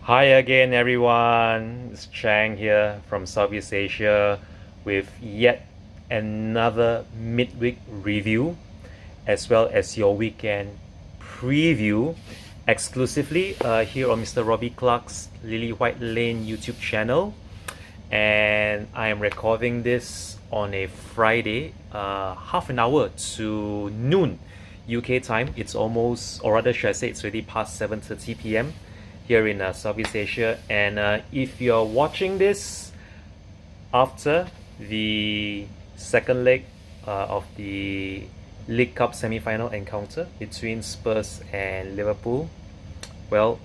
Hi again, everyone. It's Chang here from Southeast Asia with yet another midweek review as well as your weekend preview exclusively here on Mr. Robbie Clark's Lilywhite Lane YouTube channel. And I am recording this on a Friday, half an hour to noon UK time. It's almost, or rather, should I say, it's already past 7:30 p.m. here in Southeast Asia. And if you're watching this after the second leg of the League Cup semi-final encounter between Spurs and Liverpool, well,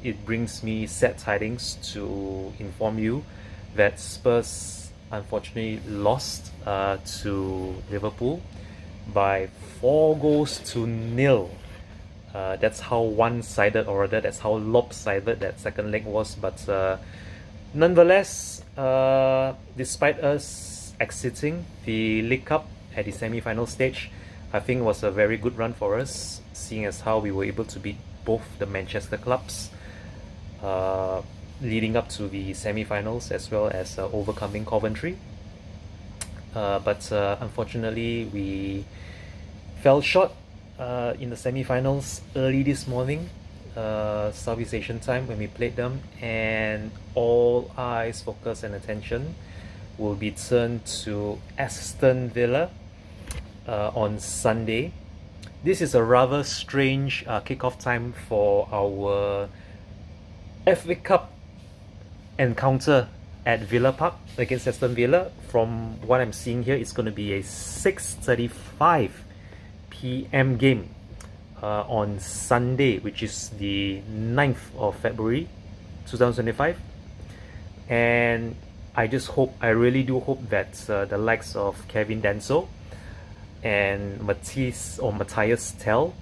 it brings me sad tidings to inform you that Spurs unfortunately lost to Liverpool by 4 goals to nil. That's how one-sided, or rather that's how lopsided that second leg was. But nonetheless, despite us exiting the League Cup at the semi-final stage, I think it was a very good run for us, seeing as how we were able to beat both the Manchester clubs leading up to the semi-finals, as well as overcoming Coventry. But unfortunately, we fell short in the semi-finals early this morning, Southeast Asian time, when we played them, and all eyes, focus and attention will be turned to Aston Villa on Sunday. This is a rather strange kickoff time for our FA Cup encounter at Villa Park against Aston Villa. From what I'm seeing here, it's going to be a 6:35 p.m. game on Sunday, which is the 9th of February 2025. And I really do hope that the likes of Kevin Danso and Matthias Tell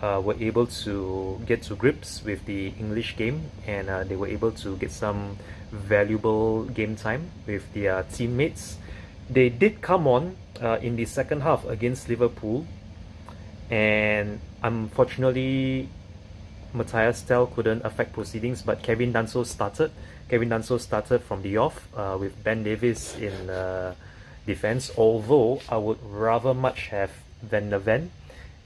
were able to get to grips with the English game, and they were able to get some valuable game time with their teammates. They did come on in the second half against Liverpool, and unfortunately Matthias Tell couldn't affect proceedings, but Kevin Danso started. Kevin Danso started from the off with Ben Davies in defense, although I would rather much have Van der Ven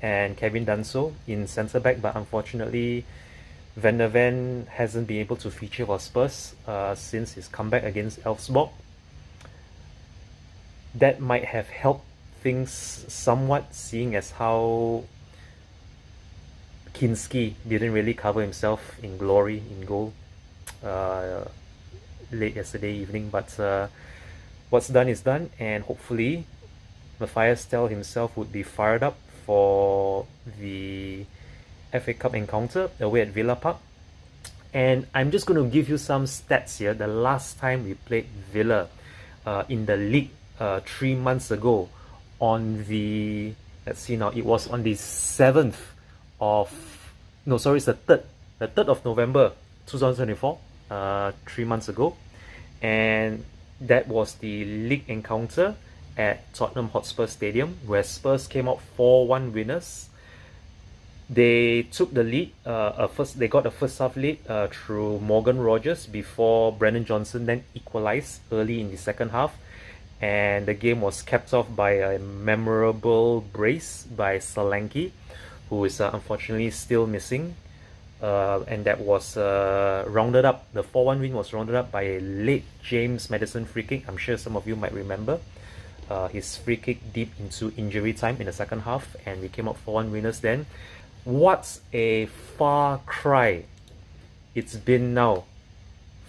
and Kevin Danso in centre back, but unfortunately Van der Ven hasn't been able to feature for Spurs since his comeback against Elfsborg. That might have helped things somewhat, seeing as how Kinski didn't really cover himself in glory in goal late yesterday evening. But what's done is done, and hopefully Matthias Tell himself would be fired up for the FA Cup encounter away at Villa Park. And I'm just going to give you some stats here. The last time we played Villa in the league 3 months ago, on the, let's see now, it was on the 7th of, no, sorry, it's the 3rd of November 2024, 3 months ago. And that was the league encounter at Tottenham Hotspur Stadium, where Spurs came out 4-1 winners. They took the lead, they got a first half lead through Morgan Rogers before Brennan Johnson then equalised early in the second half. And the game was capped off by a memorable brace by Solanke, who is unfortunately still missing. And that was rounded up, the 4-1 win was rounded up by a late James Maddison free kick. I'm sure some of you might remember his free kick deep into injury time in the second half, and we came out 4-1 winners then. What a far cry it's been now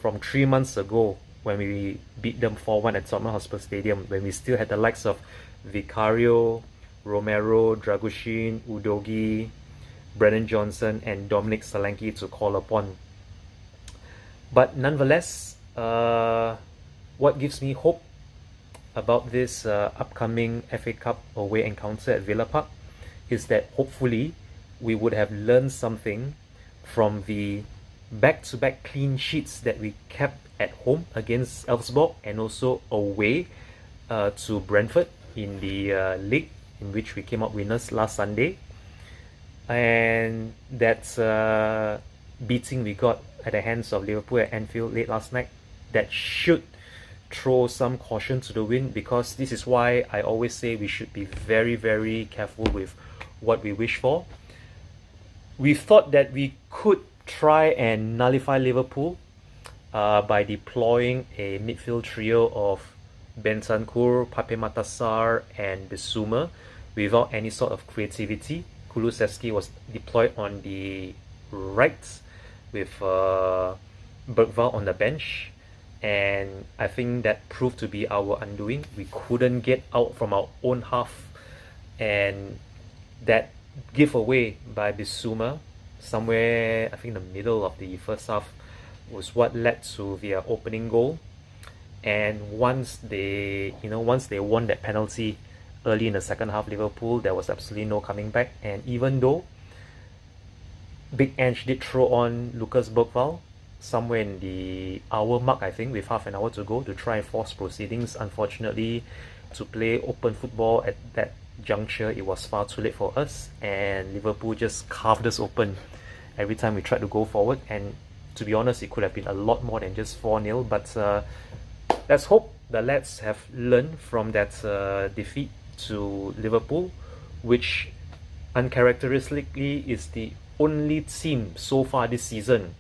from 3 months ago, when we beat them 4-1 at Tottenham Hotspur Stadium, when we still had the likes of Vicario, Romero, Dragushin, Udogi, Brennan Johnson and Dominic Solanke to call upon. But nonetheless, what gives me hope about this upcoming FA Cup away encounter at Villa Park is that hopefully we would have learned something from the back-to-back clean sheets that we kept at home against Elfsborg and also away to Brentford in the league, in which we came out winners last Sunday. And that beating we got at the hands of Liverpool at Anfield late last night, that should throw some caution to the wind, because this is why I always say we should be very, very careful with what we wish for. We thought that we could try and nullify Liverpool by deploying a midfield trio of Bentancur, Pape Matasar, and Bissouma without any sort of creativity. Kulusevski was deployed on the right with Bergvall on the bench, and I think that proved to be our undoing. We couldn't get out from our own half, and that giveaway by Bissouma somewhere, I think, in the middle of the first half, was what led to their opening goal. And once they won that penalty early in the second half, Liverpool, there was absolutely no coming back. And even though Big Ange did throw on Lucas Bergvall somewhere in the hour mark, I think, with half an hour to go, to try and force proceedings, unfortunately, to play open football at that juncture, it was far too late for us, and Liverpool just carved us open every time we tried to go forward. And to be honest, it could have been a lot more than just 4-0, but let's hope the lads have learned from that defeat to Liverpool, which uncharacteristically is the only team so far this season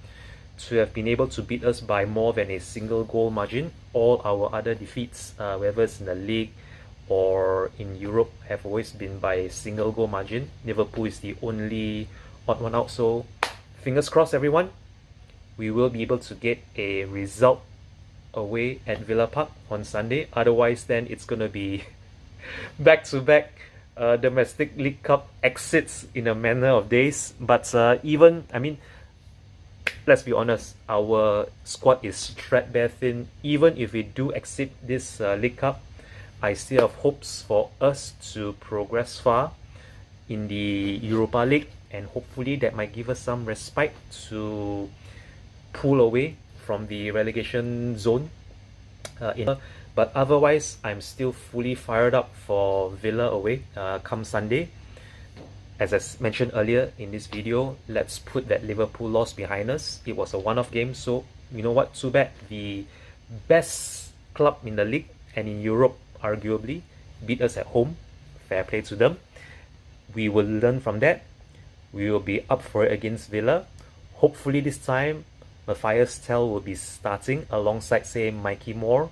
to have been able to beat us by more than a single goal margin. All our other defeats, whether it's in the league or in Europe, have always been by a single goal margin. Liverpool is the only odd one out, so fingers crossed everyone, we will be able to get a result away at Villa Park on Sunday. Otherwise, then it's going to be back-to-back domestic League Cup exits in a manner of days. But let's be honest, our squad is threadbare thin. Even if we do exit this League Cup, I still have hopes for us to progress far in the Europa League, and hopefully that might give us some respite to pull away from the relegation zone. But otherwise, I'm still fully fired up for Villa away come Sunday. As I mentioned earlier in this video, let's put that Liverpool loss behind us. It was a one-off game, so you know what, too bad. The best club in the league and in Europe, arguably, beat us at home. Fair play to them. We will learn from that. We will be up for it against Villa. Hopefully this time, Matthias Tel will be starting alongside, say, Mikey Moore,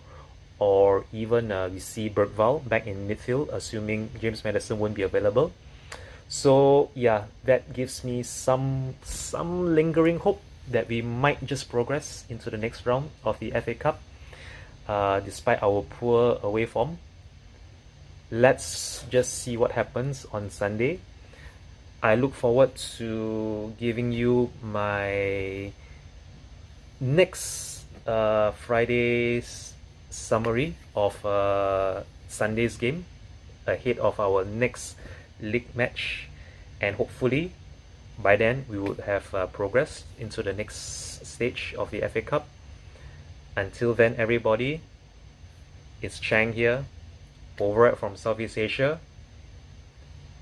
or even we see Bergvall back in midfield, assuming James Maddison won't be available. So yeah, that gives me some lingering hope that we might just progress into the next round of the FA Cup, despite our poor away form. Let's just see what happens on Sunday. I look forward to giving you my next Friday's summary of Sunday's game ahead of our next league match, and hopefully by then we would have progressed into the next stage of the FA Cup. Until then, everybody, it's Chang here, over from Southeast Asia.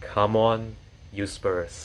Come on, you Spurs.